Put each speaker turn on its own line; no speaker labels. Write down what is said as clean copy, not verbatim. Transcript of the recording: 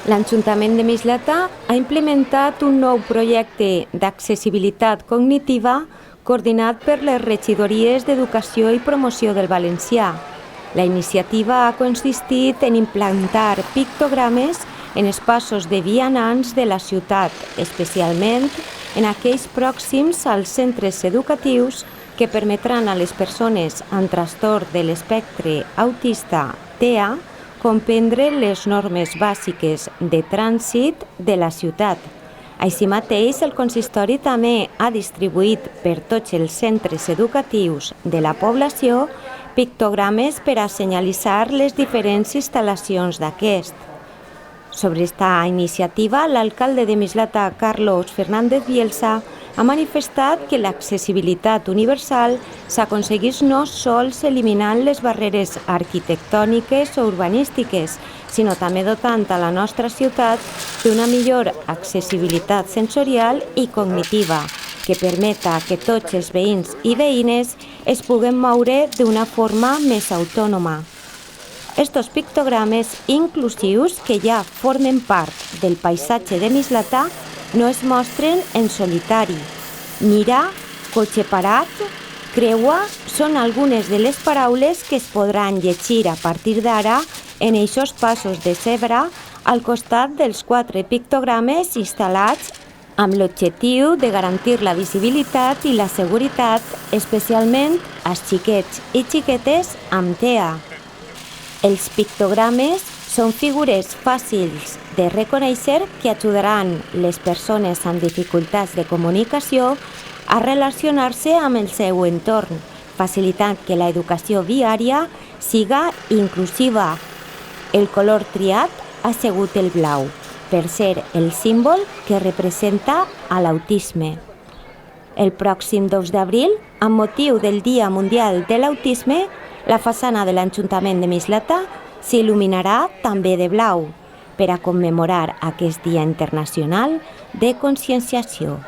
L'Ajuntament de Mislata ha implementat un nou projecte d'accessibilitat cognitiva coordinat per les regidories d'Educació i Promoció del Valencià. La iniciativa ha consistit en implantar pictogrames en espaços de vianants de la ciutat, especialment en aquells pròxims als centres educatius que permetran a les persones amb trastorn de l'espectre autista TEA comprendre les normes bàsiques de trànsit de la ciutat. Així mateix, el consistori també ha distribuït per tots els centres educatius de la població pictogrames per a senyalitzar les diferents instal·lacions d'aquest. Sobre esta iniciativa, l'alcalde de Mislata, Carlos Fernández Bielsa, ha manifestat que l'accessibilitat universal s'aconsegueix no sols eliminant les barreres arquitectòniques o urbanístiques, sinó també dotant a la nostra ciutat d'una millor accessibilitat sensorial i cognitiva, que permeta que tots els veïns i veïnes es puguen moure d'una forma més autònoma. Estos pictogrames inclusius, que ja formen part del paisatge de Mislata, no es mostren en solitari. Mira, cotxe parat, creua són algunes de les paraules que es podran llegir a partir d'ara en eixos passos de zebra al costat dels 4 pictogrames instal·lats amb l'objectiu de garantir la visibilitat i la seguretat, especialment als xiquets i xiquetes amb TEA. Els pictogrames són figures fàcils de reconèixer que ajudaran les persones amb dificultats de comunicació a relacionar-se amb el seu entorn, facilitant que l'educació viària siga inclusiva. El color triat ha sigut el blau, per ser el símbol que representa a l'autisme. El pròxim 2 d'abril, amb motiu del Dia Mundial de l'Autisme, la façana de l'Ajuntament de Mislata s'il·luminarà també de blau per a commemorar aquest Dia Internacional de Conscienciació.